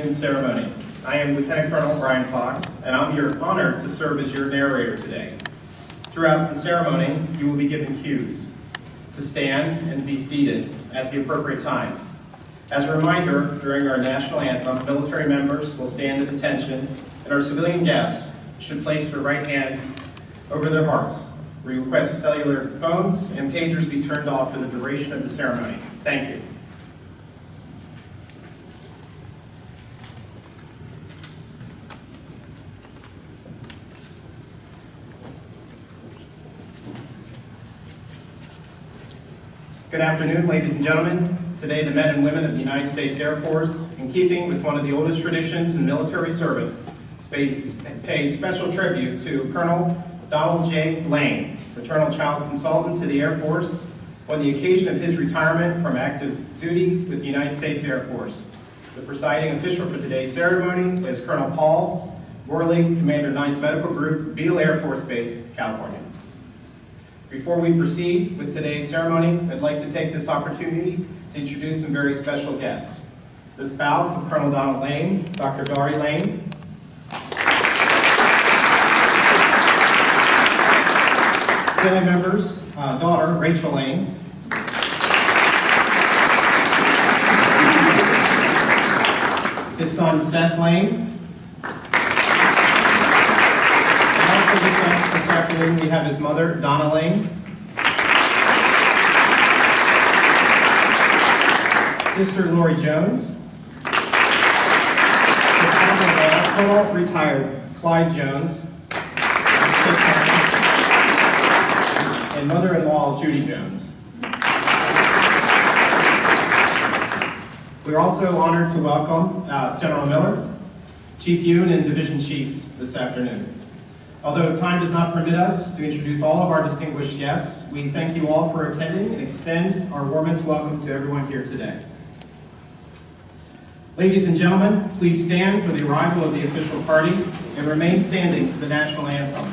afternoon ceremony. I am Lieutenant Colonel Brian Fox, and I'm honored to serve as your narrator today. Throughout the ceremony, you will be given cues to stand and be seated at the appropriate times. As a reminder, during our national anthem, military members will stand at attention, and our civilian guests should place their right hand over their hearts. We request cellular phones and pagers be turned off for the duration of the ceremony. Thank you. Good afternoon, ladies and gentlemen. Today, the men and women of the United States Air Force, in keeping with one of the oldest traditions in military service, pay special tribute to Colonel Donald J. Lane, Fraternal Child Consultant to the Air Force, on the occasion of his retirement from active duty with the United States Air Force. The presiding official for today's ceremony is Colonel Paul Worley, Commander 9th Medical Group, Beale Air Force Base, California. Before we proceed with today's ceremony, I'd like to take this opportunity to introduce some very special guests. The spouse of Colonel Donald Lane, Dr. Dory Lane. Family members, daughter, Rachel Lane. His son, Seth Lane. This afternoon we have his mother, Donna Lane. Sister Lori Jones. Colonel retired Clyde Jones. And mother-in-law, Judy Jones. We're also honored to welcome General Miller, Chief Yoon, and Division Chiefs this afternoon. Although time does not permit us to introduce all of our distinguished guests, we thank you all for attending and extend our warmest welcome to everyone here today. Ladies and gentlemen, please stand for the arrival of the official party and remain standing for the national anthem.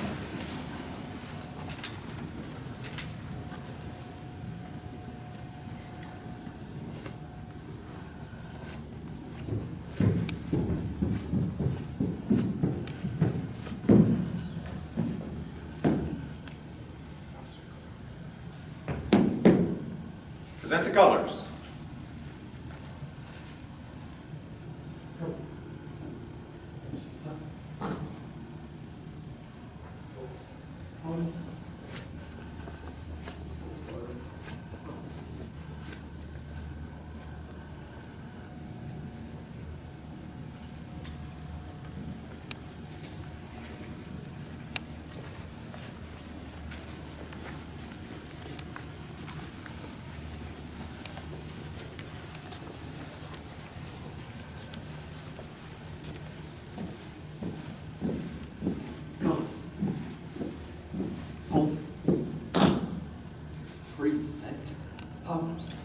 Present the colors. Present pose.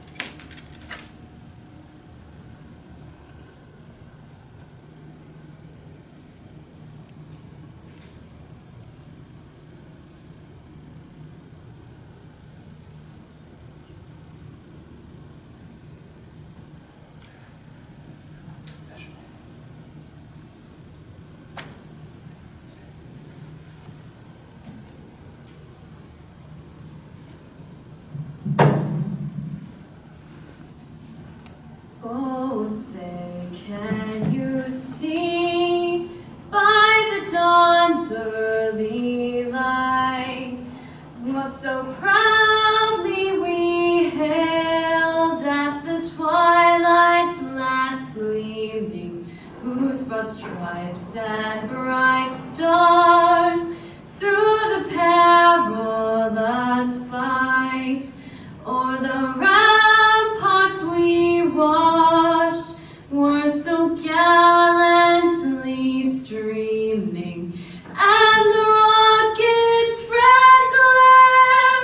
Oh, say, can you see by the dawn's early light what so proudly we hailed at the twilight's last gleaming, whose broad stripes and bright stars through the perilous fight o'er the ramparts we watched were so gallantly streaming, and the rockets' red glare,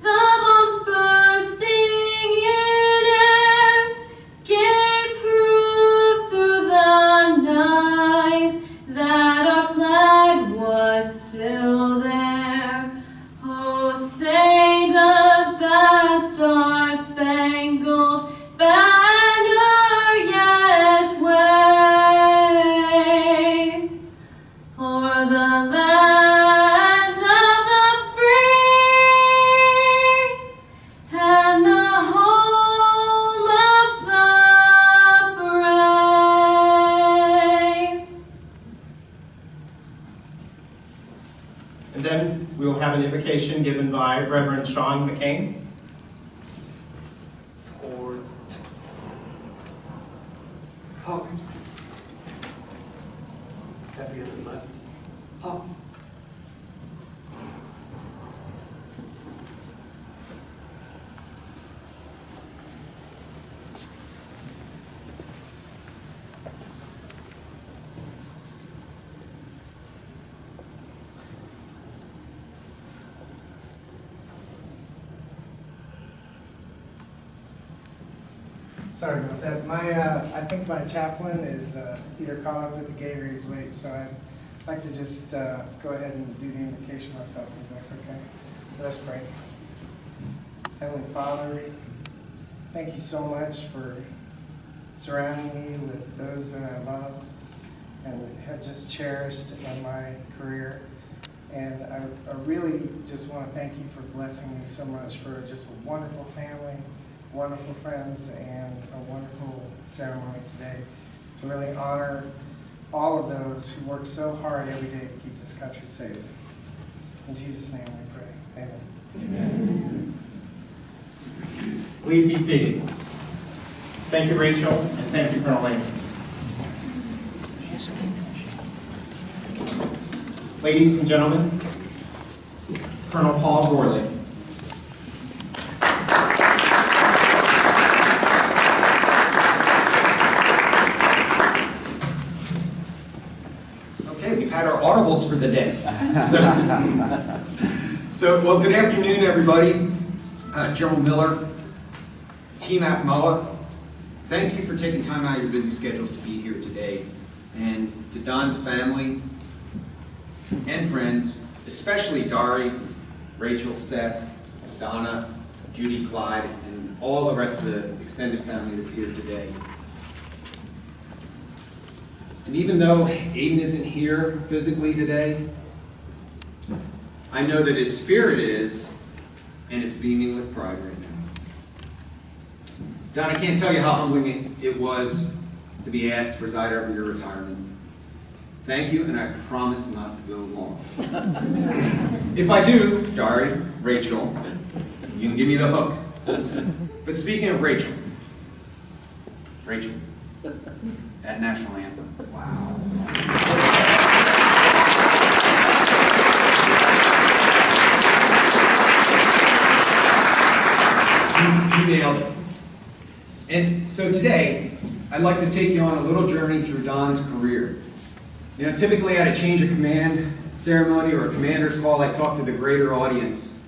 the bombs bursting in air, gave proof through the night that our flag was will have an invocation given by Reverend Sean McCain. Port. Pump. Heavy on the left. Pump. Sorry about that. I think my chaplain is either caught up with the gate or he's late, so I'd like to just go ahead and do the invocation myself, if that's okay. Let's pray. Heavenly Father, thank you so much for surrounding me with those that I love and have just cherished in my career. And I really just want to thank you for blessing me so much for just a wonderful family, wonderful friends, and a wonderful ceremony today to really honor all of those who work so hard every day to keep this country safe. In Jesus' name we pray. Amen. Amen. Please be seated. Thank you, Rachel, and thank you, Colonel Lane. Ladies and gentlemen, Colonel Paul Gorley. Okay, we've had our audibles for the day. Well, good afternoon, everybody. General Miller, Team AFMOA, thank you for taking time out of your busy schedules to be here today. And to Don's family and friends, especially Dari, Rachel, Seth, Donna, Judy, Clyde, and all the rest of the extended family that's here today. And even though Aiden isn't here physically today, I know that his spirit is, and it's beaming with pride right now. Don, I can't tell you how humbling it was to be asked to preside over your retirement. Thank you, and I promise not to go long. If I do, Dari, Rachel, you can give me the hook. But speaking of Rachel, that national anthem, wow. You nailed it. And so today, I'd like to take you on a little journey through Don's career. You know, typically at a change of command ceremony or a commander's call, I talk to the greater audience.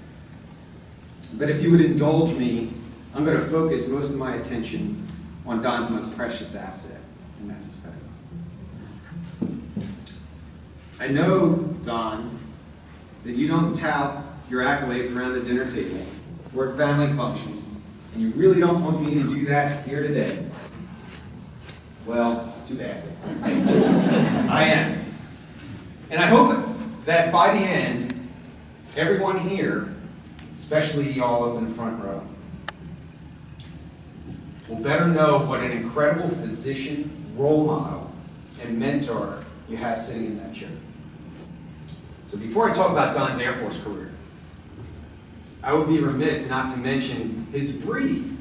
But if you would indulge me, I'm going to focus most of my attention on Don's most precious asset, and that's his family. I know, Don, that you don't tout your accolades around the dinner table or at family functions, and you really don't want me to do that here today. Well, too bad. I am. And I hope that by the end, everyone here, especially y'all up in the front row, will better know what an incredible physician, role model, and mentor you have sitting in that chair. So before I talk about Don's Air Force career, I would be remiss not to mention his brief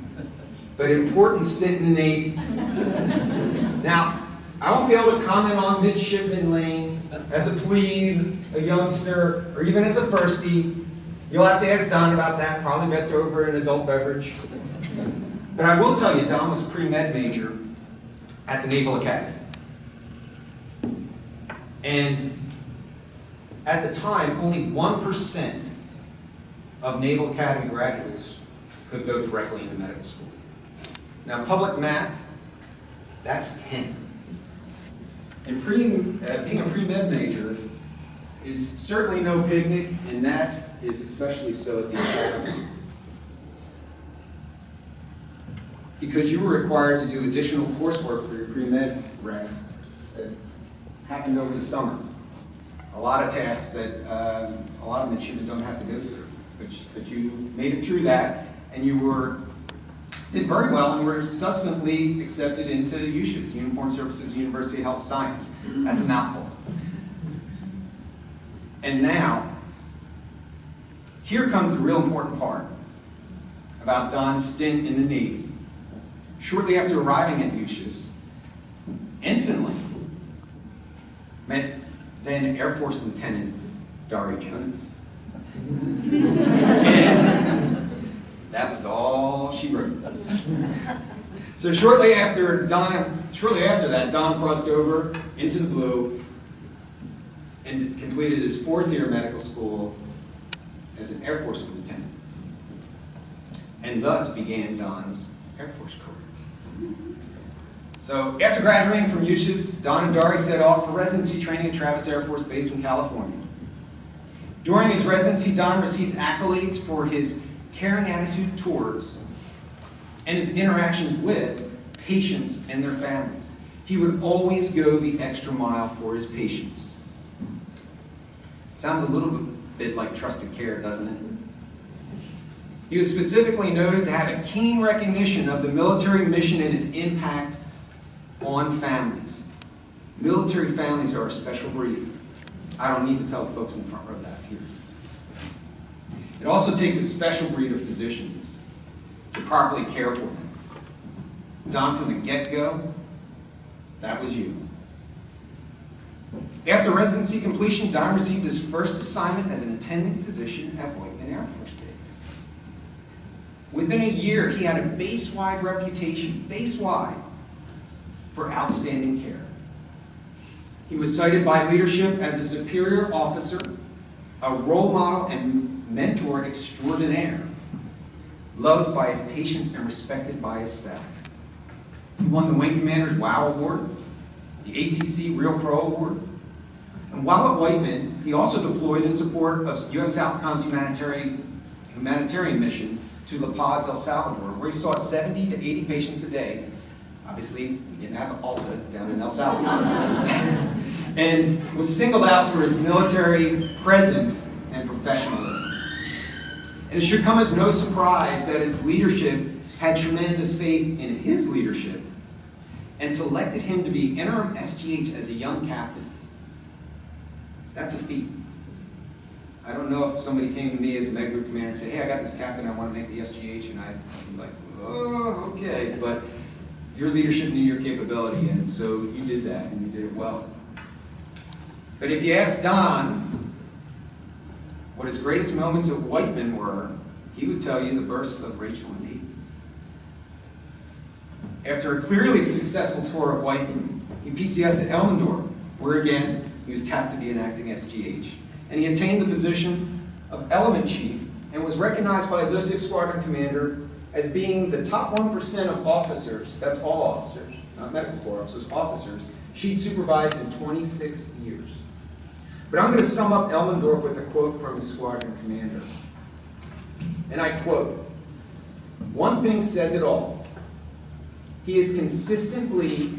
but important stint in the Navy. Now, I won't be able to comment on midshipman lane, as a plebe, a youngster, or even as a firstie. You'll have to ask Don about that, probably best over an adult beverage. But I will tell you, Don was pre-med major at the Naval Academy. And at the time, only 1% of Naval Academy graduates could go directly into medical school. Now, public math, that's 10. And being a pre-med major is certainly no picnic, and that is especially so at the academy. Because you were required to do additional coursework for your pre-med ranks that happened over the summer. A lot of tasks that a lot of midshipmen don't have to go through. But you made it through that, and you did very well and were subsequently accepted into USHS, Uniformed Services University of Health Science. That's a mouthful. And now, Here comes the real important part about Don's stint in the Navy. Shortly after arriving at USHIS, instantly met then Air Force Lieutenant Dari Jonas. And that was all she wrote. So shortly after that, Don crossed over into the blue and completed his 4th year of medical school as an Air Force lieutenant. And thus began Don's Air Force career. So after graduating from USHIS, Don and Dari set off for residency training at Travis Air Force Base in California. During his residency, Don received accolades for his caring attitude towards and his interactions with patients and their families. He would always go the extra mile for his patients. Sounds a little bit like trusted care, doesn't it? He was specifically noted to have a keen recognition of the military mission and its impact on families. Military families are a special breed. I don't need to tell the folks in the front row that here. It also takes a special breed of physicians to properly care for them. Don, from the get-go, that was you. After residency completion, Don received his first assignment as an attending physician at Whiteman Air Force Base. Within a year, he had a base-wide reputation, base-wide, for outstanding care. He was cited by leadership as a superior officer, a role model and mentor extraordinaire, loved by his patients and respected by his staff. He won the Wing Commander's WOW Award, the ACC Real Pro Award, and while at Whiteman, he also deployed in support of U.S. Southcom's humanitarian mission to La Paz, El Salvador, where he saw 70 to 80 patients a day. Obviously, we didn't have Alta down in El Salvador. And was singled out for his military presence and professionalism. And it should come as no surprise that his leadership had tremendous faith in his leadership and selected him to be interim SGH as a young captain. That's a feat. I don't know if somebody came to me as a Med Group commander and said, hey, I got this captain, I want to make the SGH, and I'd be like, oh, okay, but your leadership knew your capability, and so you did that, and you did it well. But if you ask Don what his greatest moments at Whiteman were, he would tell you the bursts of Rachel and Eve. After a clearly successful tour of Whiteman, he PCS'd to Elmendorf, where again, he was tapped to be an acting SGH. And he attained the position of Element Chief and was recognized by his 06 Squadron Commander as being the top 1% of officers, that's all officers, not medical corps officers, officers, she'd supervised in 26 years. But I'm going to sum up Elmendorf with a quote from his squadron commander. And I quote, "One thing says it all. He is consistently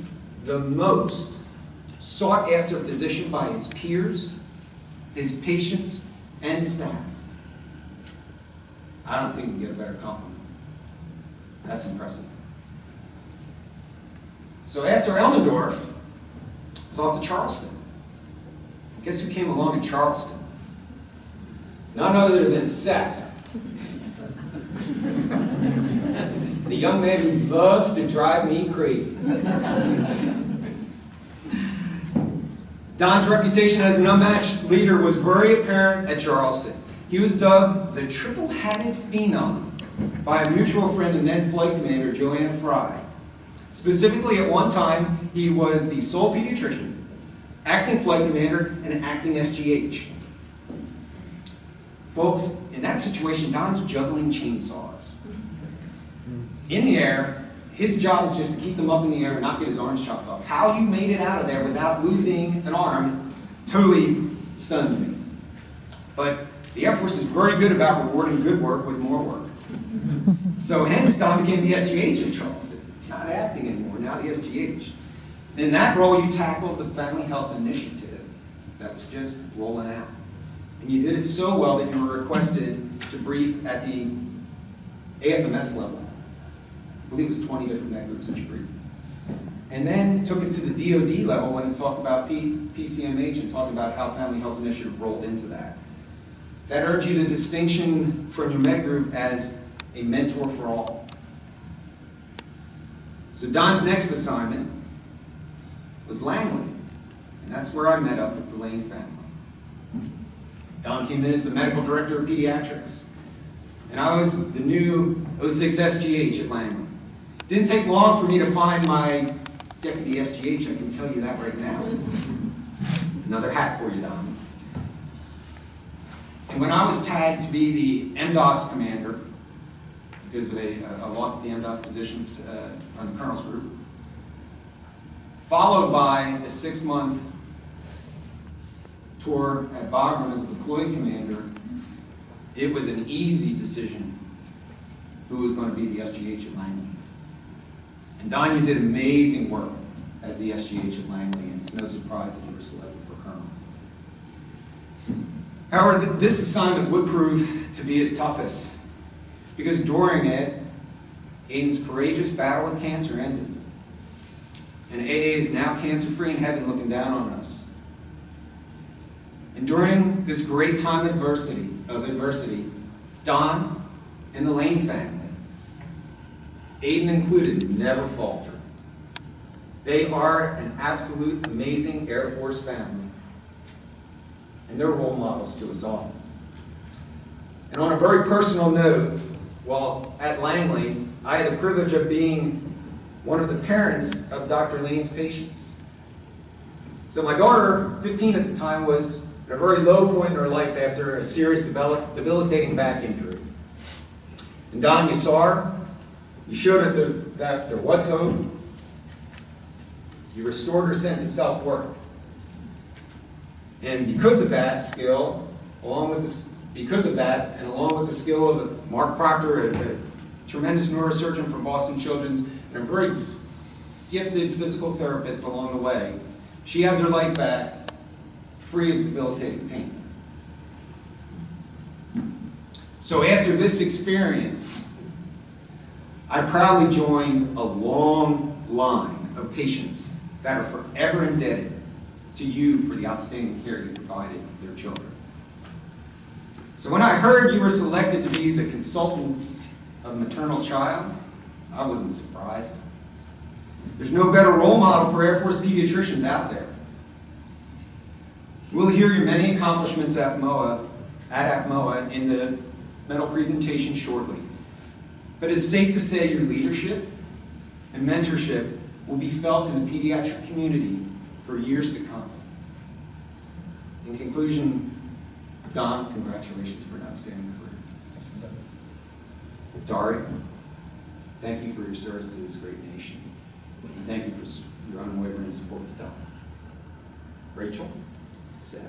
the most sought after physician by his peers, his patients, and staff." I don't think we can get a better compliment. That's impressive. So after Elmendorf, it's off to Charleston. Guess who came along in Charleston? None other than Seth. The young man who loves to drive me crazy. Don's reputation as an unmatched leader was very apparent at Charleston. He was dubbed the triple-hatted phenom by a mutual friend and then flight commander, Joanne Fry. Specifically, at one time, he was the sole pediatrician, acting flight commander, and acting SGH. Folks, in that situation, Don's juggling chainsaws. In the air, his job is just to keep them up in the air and not get his arms chopped off. How you made it out of there without losing an arm totally stuns me. But the Air Force is very good about rewarding good work with more work. So hence, Don became the SGH in Charleston. Not acting anymore, now the SGH. In that role, you tackled the Family Health Initiative that was just rolling out. And you did it so well that you were requested to brief at the AFMS level. I believe it was 20 different med groups that you briefed. And then took it to the DoD level when it talked about PCMH and talked about how Family Health Initiative rolled into that. that earned you the distinction from your med group as a mentor for all. So Don's next assignment was Langley, and that's where I met up with the Lane family. Don came in as the medical director of pediatrics, and I was the new 06 SGH at Langley. Didn't take long for me to find my deputy SGH, I can tell you that right now. Another hat for you, Don. And when I was tagged to be the MDOS commander, because of a loss of the MDOS position from the colonel's group, followed by a 6-month tour at Bagram as a deployed commander, it was an easy decision who was going to be the SGH at Langley. And Don, you did amazing work as the SGH at Langley, and it's no surprise that you were selected for colonel. However, this assignment would prove to be his toughest, because during it, Aiden's courageous battle with cancer ended. And AA is now cancer-free in heaven looking down on us. And during this great time of adversity, Don and the Lane family, Aiden included, never faltered. They are an absolute amazing Air Force family, and they're role models to us all. And on a very personal note, while at Langley, I had the privilege of being one of the parents of Dr. Lane's patients. So my daughter, 15 at the time, was at a very low point in her life after a serious debilitating back injury. And Don, you saw her. You showed her that there was hope. You restored her sense of self-worth. And because of that skill, along with the skill of Mark Proctor, a tremendous neurosurgeon from Boston Children's, and a very gifted physical therapist along the way, she has her life back, free of debilitating pain. So after this experience, I proudly joined a long line of patients that are forever indebted to you for the outstanding care you provided their children. So when I heard you were selected to be the consultant of maternal child, I wasn't surprised. There's no better role model for Air Force pediatricians out there. We'll hear your many accomplishments at ACMOA in the medal presentation shortly. But it's safe to say your leadership and mentorship will be felt in the pediatric community for years to come. In conclusion, Don, congratulations for an outstanding career. Dari, thank you for your service to this great nation. And thank you for your unwavering support to Don. Rachel, Seth,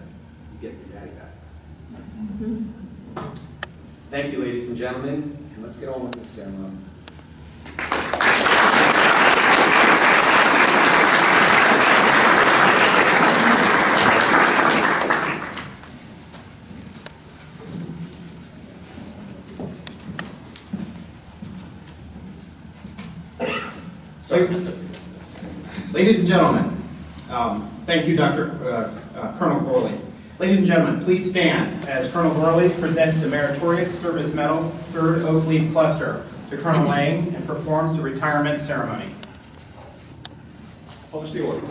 you get your daddy back. Thank you, ladies and gentlemen, and let's get on with this ceremony. Ladies and gentlemen, thank you, Colonel Gorley. Ladies and gentlemen, please stand as Colonel Gorley presents the Meritorious Service Medal, 3rd Oak Leaf Cluster, to Colonel Lane and performs the retirement ceremony. Publish the order.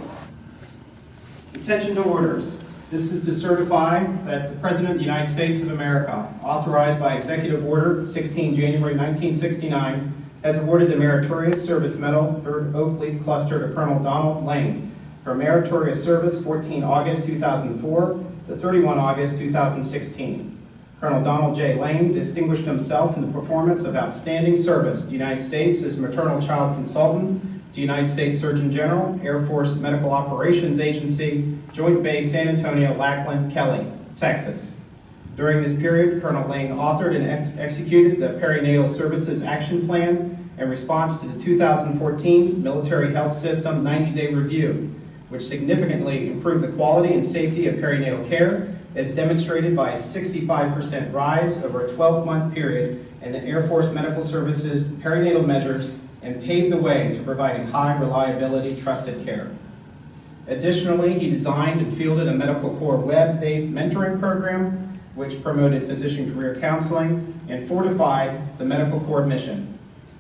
Attention to orders. This is to certify that the President of the United States of America, authorized by Executive Order 16 January 1969, has awarded the Meritorious Service Medal, 3rd Oak Leaf Cluster, to Colonel Donald Lane for meritorious service 14 August 2004 to 31 August 2016. Colonel Donald J. Lane distinguished himself in the performance of outstanding service to the United States as maternal child consultant to United States Surgeon General, Air Force Medical Operations Agency, Joint Base San Antonio, Lackland, Kelly, Texas. During this period, Colonel Lane authored and executed the Perinatal Services Action Plan in response to the 2014 Military Health System 90-day review, which significantly improved the quality and safety of perinatal care, as demonstrated by a 65% rise over a 12-month period in the Air Force Medical Services perinatal measures, and paved the way to providing high reliability, trusted care. Additionally, he designed and fielded a Medical Corps web-based mentoring program which promoted physician career counseling and fortified the medical corps mission.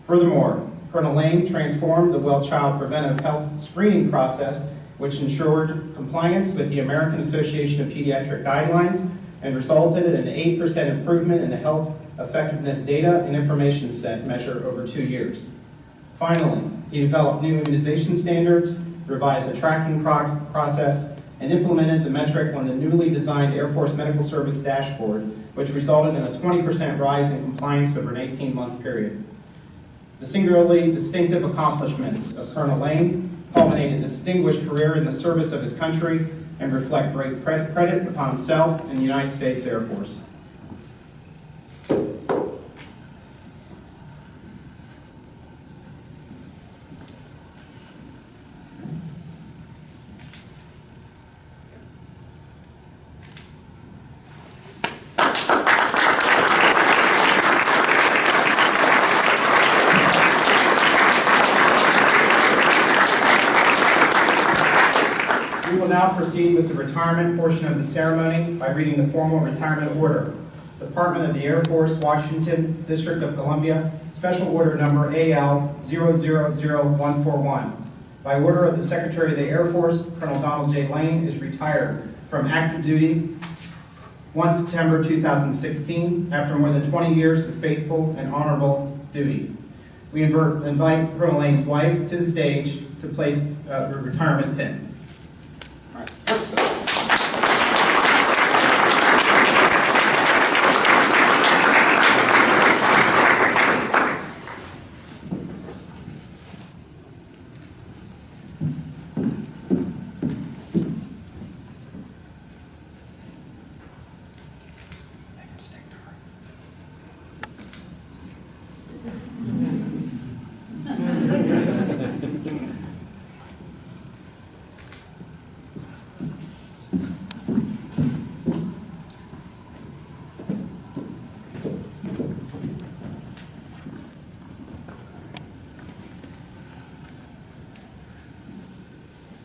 Furthermore, Colonel Lane transformed the Well Child Preventive Health screening process, which ensured compliance with the American Association of Pediatric Guidelines and resulted in an 8% improvement in the health effectiveness data and information set measure over 2 years. Finally, he developed new immunization standards, revised the tracking process, and implemented the metric on the newly designed Air Force Medical Service dashboard, which resulted in a 20% rise in compliance over an 18-month period. The singularly distinctive accomplishments of Colonel Lane culminate a distinguished career in the service of his country and reflect great credit upon himself and the United States Air Force. We will now proceed with the retirement portion of the ceremony by reading the formal retirement order. Department of the Air Force, Washington, District of Columbia, Special Order Number AL000141. By order of the Secretary of the Air Force, Colonel Donald J. Lane is retired from active duty 1 September 2016 after more than 20 years of faithful and honorable duty. We invite Colonel Lane's wife to the stage to place the retirement pin.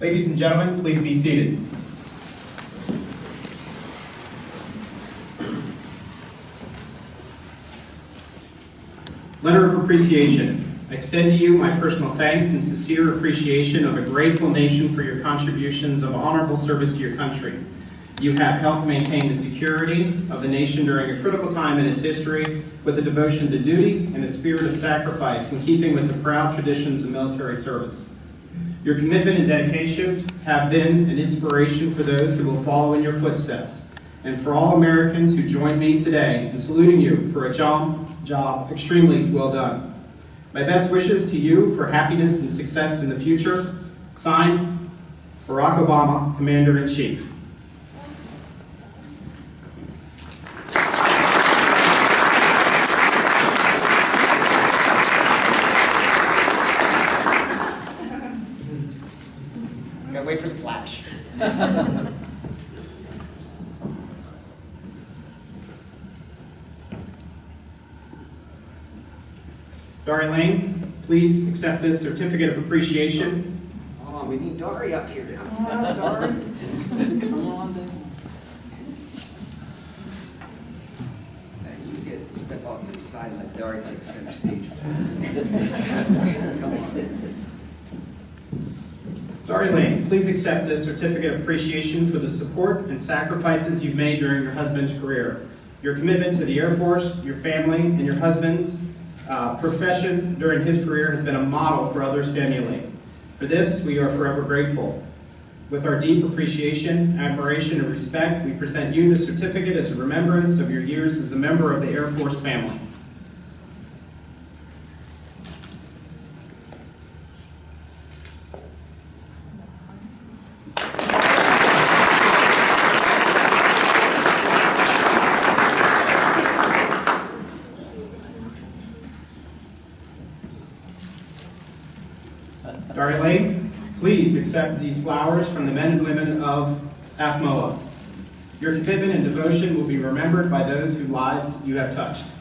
Ladies and gentlemen, please be seated. Letter of appreciation. I extend to you my personal thanks and sincere appreciation of a grateful nation for your contributions of honorable service to your country. You have helped maintain the security of the nation during a critical time in its history with a devotion to duty and a spirit of sacrifice in keeping with the proud traditions of military service. Your commitment and dedication have been an inspiration for those who will follow in your footsteps, and for all Americans who join me today in saluting you for a job extremely well done. My best wishes to you for happiness and success in the future. Signed, Barack Obama, Commander-in-Chief. Gotta wait for the flash. Dari Lane, please accept this certificate of appreciation. Oh, we need Dari up here. Come on, Dari. Come on then. You get to step off to the side and let Dari take center stage. Come on. Dari Lane, please accept this certificate of appreciation for the support and sacrifices you've made during your husband's career. Your commitment to the Air Force, your family, and your husband's profession during his career has been a model for others to emulate. For this, we are forever grateful. With our deep appreciation, admiration, and respect, we present you the certificate as a remembrance of your years as a member of the Air Force family. Dari Lane, please accept these flowers from the men and women of AFMOA. Your commitment and devotion will be remembered by those whose lives you have touched.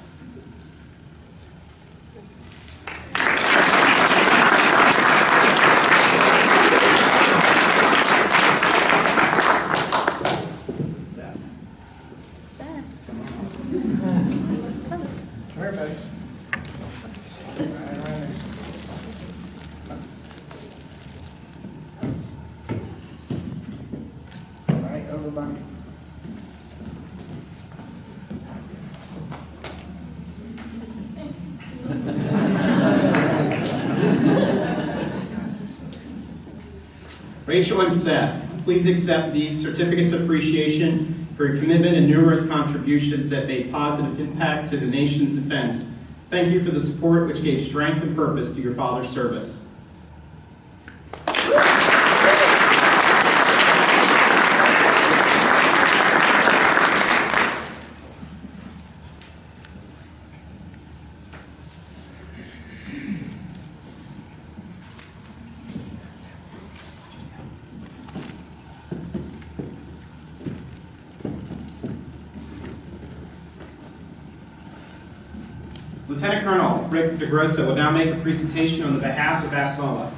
everybody. Rachel and Seth, please accept these certificates of appreciation for your commitment and numerous contributions that made positive impact to the nation's defense. Thank you for the support which gave strength and purpose to your father's service. Lieutenant Colonel Rick DeGrossa will now make a presentation on the behalf of APFOA.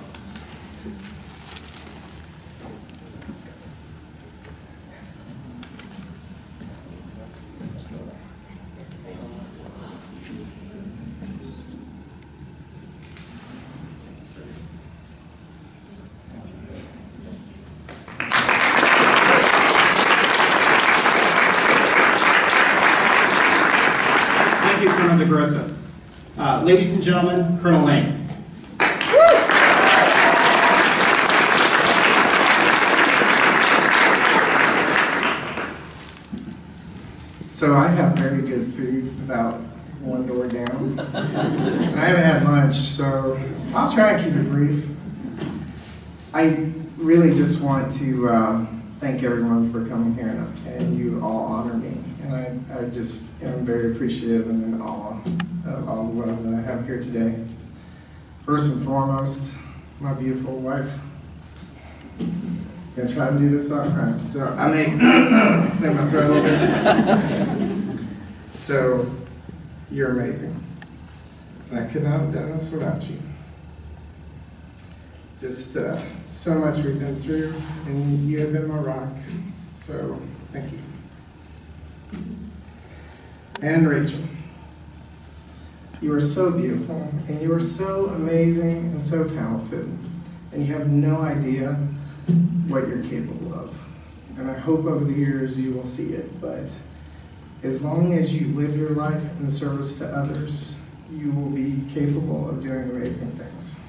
Thank you, Colonel DeGrossa. Ladies and gentlemen, Colonel Lane. So I have very good food about one door down. And I haven't had lunch, so I'll try and keep it brief. I really just want to thank everyone for coming here, and you all honor me. And I just am very appreciative and in awe of all the love that I have here today. First and foremost, my beautiful wife. I'm gonna try to do this without crying. So I may clear my throat a little bit. So you're amazing. And I could not have done this without you. Just so much we've been through, and you have been my rock. So thank you. And Rachel, you are so beautiful, and you are so amazing and so talented, and you have no idea what you're capable of. And I hope over the years you will see it, but as long as you live your life in service to others, you will be capable of doing amazing things.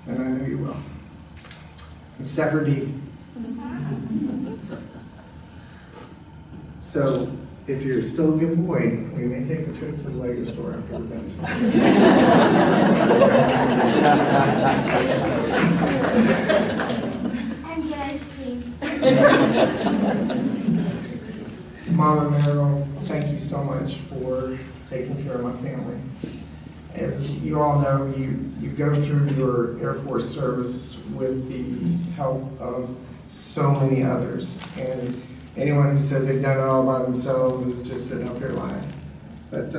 And I know you will. And Sephardi. So, if you're still a good boy, we may take a trip to the Lego store after we're done. And get ice cream. Mama Meryl, thank you so much for taking care of my family. As you all know, you go through your Air Force service with the help of so many others. And anyone who says they've done it all by themselves is just sitting up here lying. But,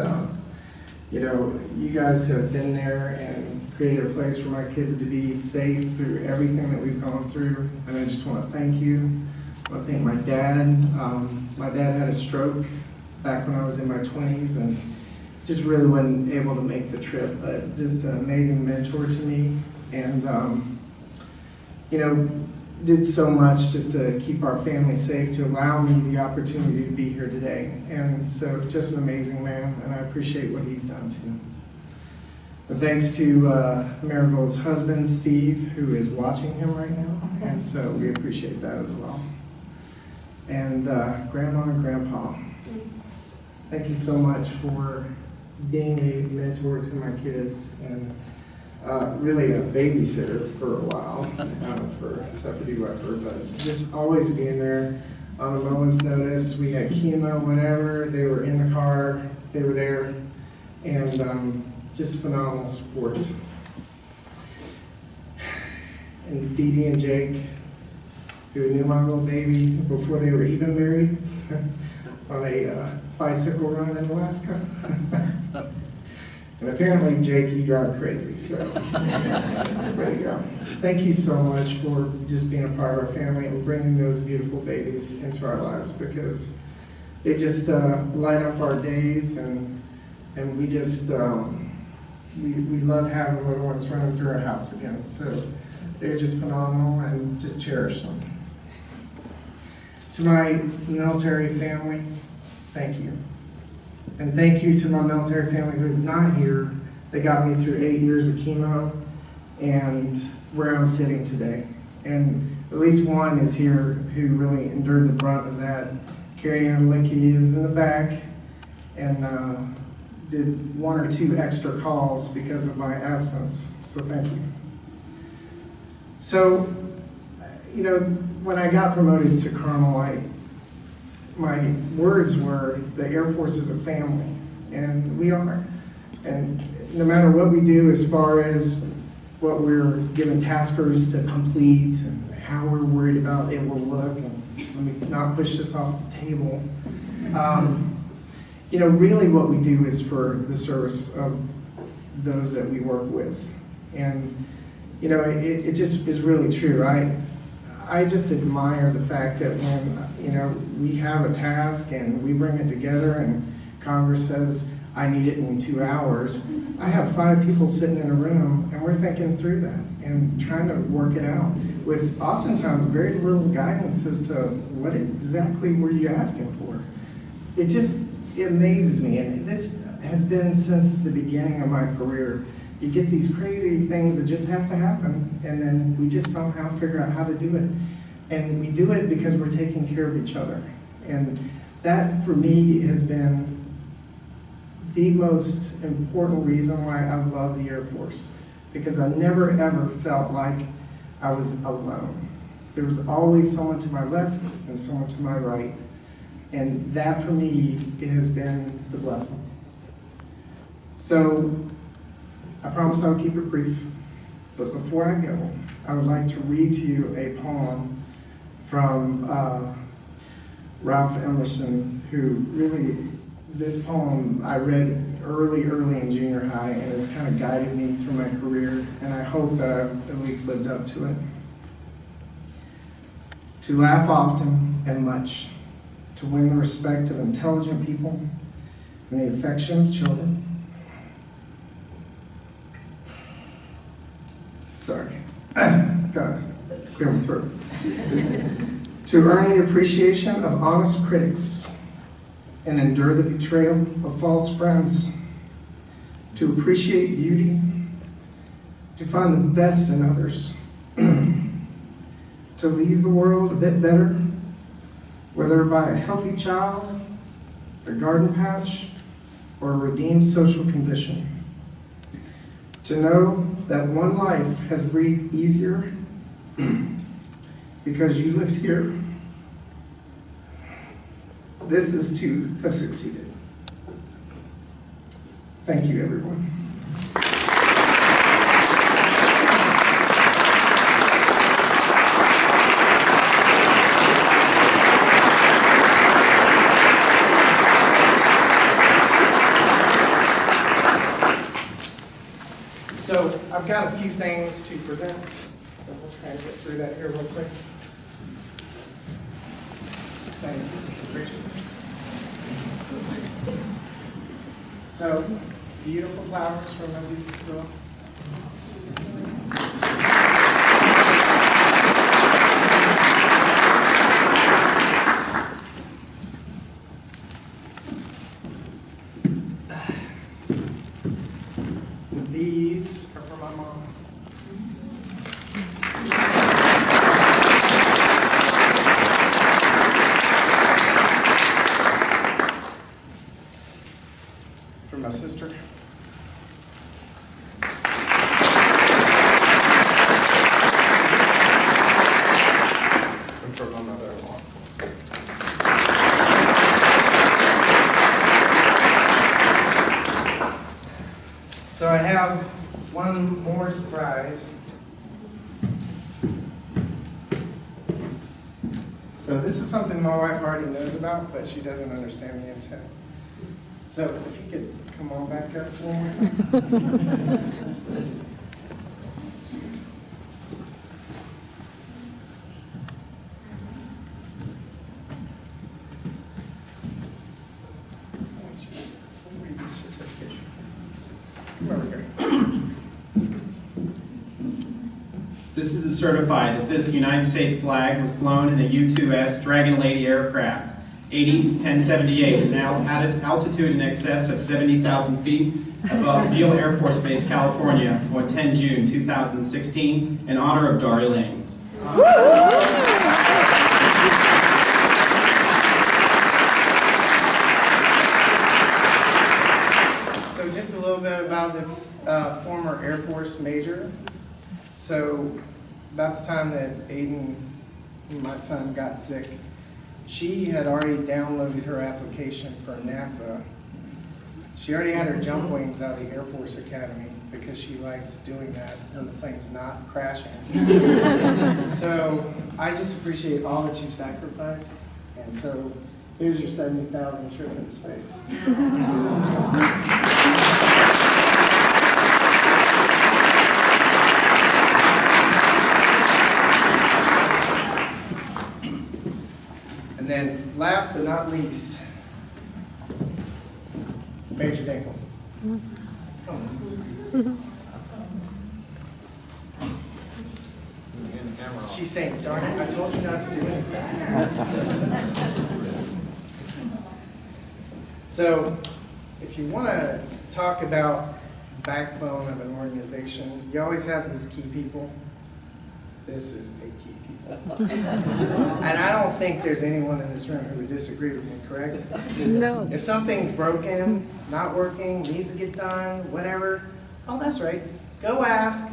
you know, you guys have been there and created a place for my kids to be safe through everything that we've gone through. And I just want to thank you. I want to thank my dad. My dad had a stroke back when I was in my 20s and just really wasn't able to make the trip, but just an amazing mentor to me. And, you know, did so much just to keep our family safe, to allow me the opportunity to be here today. And so just an amazing man, and I appreciate what he's done too. And thanks to Marigold's husband, Steve, who is watching him right now, and so we appreciate that as well. And Grandma and Grandpa, thank you so much for being a mentor to my kids, and really a babysitter for a while for Stephanie Weber, but just always being there on a moment's notice. We had chemo, whatever, they were in the car, they were there, and just phenomenal support. And Dee Dee and Jake, who knew my little baby before they were even married, on a bicycle run in Alaska. And apparently Jake, he drives crazy, so way to go. Thank you so much for just being a part of our family and bringing those beautiful babies into our lives, because they just light up our days, and we just, we love having little ones running through our house again. So they're just phenomenal, and just cherish them. To my military family, thank you. And thank you to my military family who is not here, that got me through 8 years of chemo and where I'm sitting today. And at least one is here who really endured the brunt of that. Carrie Ann Lickey is in the back and did 1 or 2 extra calls because of my absence, so thank you. So, you know, when I got promoted to colonel, my words were, the Air Force is a family, and we are. And no matter what we do as far as what we're given taskers to complete and how we're worried about it will look, and let me not push this off the table, you know, really what we do is for the service of those that we work with. And, you know, it just is really true. I just admire the fact that when, you know, we have a task and we bring it together and Congress says, I need it in 2 hours, I have 5 people sitting in a room and we're thinking through that and trying to work it out with oftentimes very little guidance as to what exactly were you asking for. It amazes me, and this has been since the beginning of my career. You get these crazy things that just have to happen, and then we just somehow figure out how to do it. And we do it because we're taking care of each other. And that, for me, has been the most important reason why I love the Air Force, because I never, ever felt like I was alone. There was always someone to my left and someone to my right. And that, for me, it has been the blessing. So, I promise I'll keep it brief, but before I go, I would like to read to you a poem from Ralph Emerson, who really, this poem I read early in junior high, and it's kind of guided me through my career, and I hope that I've at least lived up to it. To laugh often and much, to win the respect of intelligent people and the affection of children. Sorry, gotta clear my throat. To earn the appreciation of honest critics and endure the betrayal of false friends. To appreciate beauty, to find the best in others. To leave the world a bit better, whether by a healthy child, a garden patch, or a redeemed social condition. To know that one life has breathed easier because you lived here. This is to have succeeded. Thank you, everyone. So I've got a few things to present, so we'll try to get through that here real quick. Thank you. Rachel. So, beautiful flowers from my beautiful girl. These are for my mom. For my sister. And for my mother-in-law. So I have one more surprise. So this is something my wife already knows about, but she doesn't understand the intent. So if you could come on back up one more time. Read the certification. Come over here. This is to certify that this United States flag was flown in a U-2S Dragon Lady aircraft, 80-1078, at an altitude in excess of 70,000 feet above Beale Air Force Base, California, on 10 June 2016, in honor of Dory Lane. So just a little bit about its former Air Force major. So about the time that Aiden, my son, got sick, she had already downloaded her application for NASA. She already had her jump wings out of the Air Force Academy because she likes doing that when the plane's not crashing. So I just appreciate all that you've sacrificed. And so here's your 70,000 trip into space. And then last but not least, Major Dinkle. She's saying, darn it, I told you not to do anything. So, if you want to talk about backbone of an organization, you always have these key people. This is a key people. And I don't think there's anyone in this room who would disagree with me, correct? No. If something's broken, not working, needs to get done, whatever, oh, that's right, go ask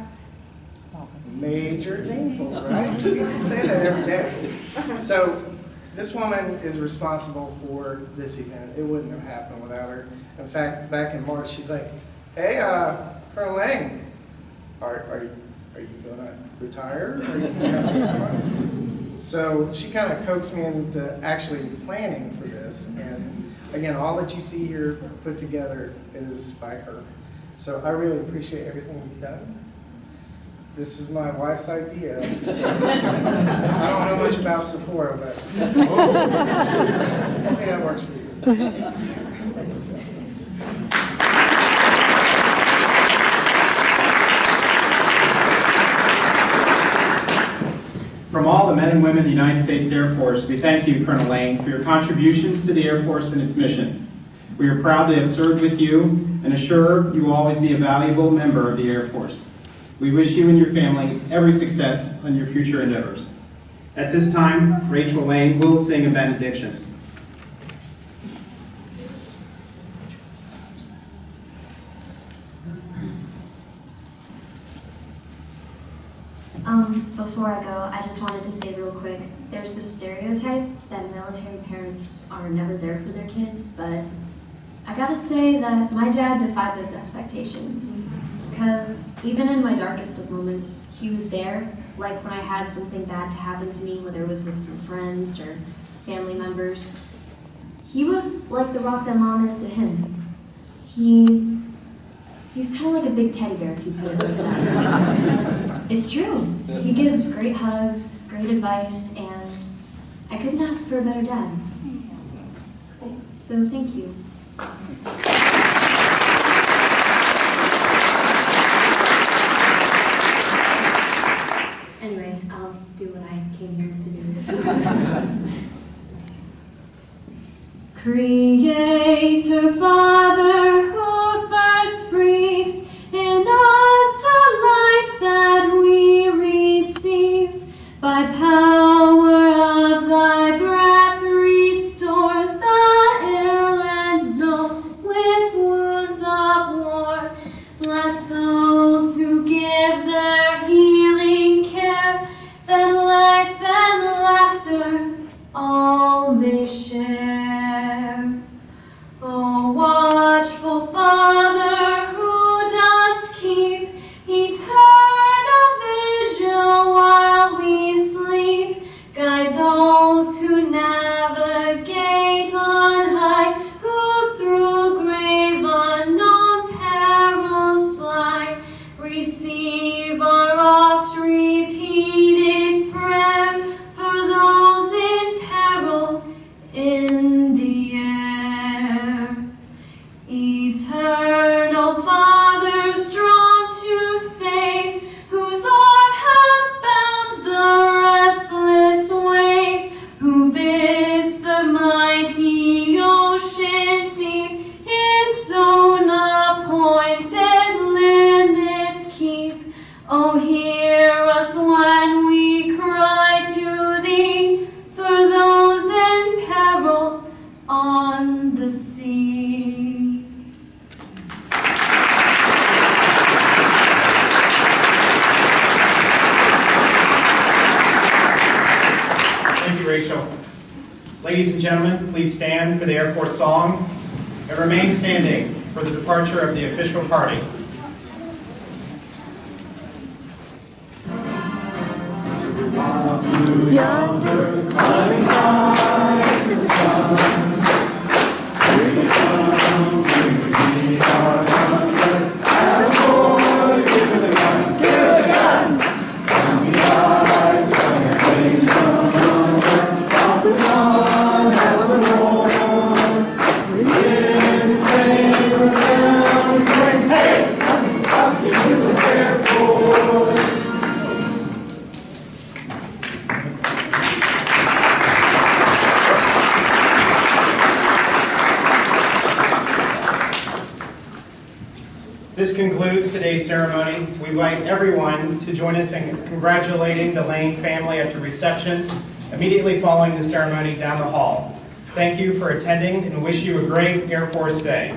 Major Dinkle, right? We say that every day. So this woman is responsible for this event. It wouldn't have happened without her. In fact, back in March, she's like, hey, Colonel Lang, are you gonna retire? Are you gonna have some fun? So she kind of coaxed me into actually planning for this. And again, all that you see here put together is by her. So I really appreciate everything you've done. This is my wife's idea. So I don't know much about Sephora, but hopefully that works for you. Thank you so much. From all the men and women of the United States Air Force, we thank you, Colonel Lane, for your contributions to the Air Force and its mission. We are proud to have served with you and assure you will always be a valuable member of the Air Force. We wish you and your family every success on your future endeavors. At this time, Rachel Lane will sing a benediction. Before I go, I just wanted to say real quick, there's this stereotype that military parents are never there for their kids, but I gotta say that my dad defied those expectations. Because even in my darkest of moments, he was there, like when I had something bad to happen to me, whether it was with some friends or family members. He was like the rock that mom is to him. He's kind of like a big teddy bear, if you put it like that. It's true. He gives great hugs, great advice, and I couldn't ask for a better dad. So thank you. Anyway, I'll do what I came here to do. Creator Father, who first breathed in us the light that we received, by power of thy breath restore the air and those with wounds of war. Bless those who give their healing care, that life and laughter all may share. O watchful Father, who dost keep eternal vigil while we sleep, guide those who navigate on high, who through grave unknown perils fly. Receive our oft repeated prayer for those in peril in Ladies and gentlemen, please stand for the Air Force song and remain standing for the departure of the official party. Yonder, climbing high to the sun. Here it comes, here we are comfort. And boys, give her the gun, give her the gun. Down the eyes, swung her flames from under. Off the run, out of the roar. The wind came around, going, hey, nothing's stopping you, it's Air Force. This concludes today's ceremony. We invite everyone to join us in congratulating the Lane family at the reception immediately following the ceremony down the hall. Thank you for attending and wish you a great Air Force Day.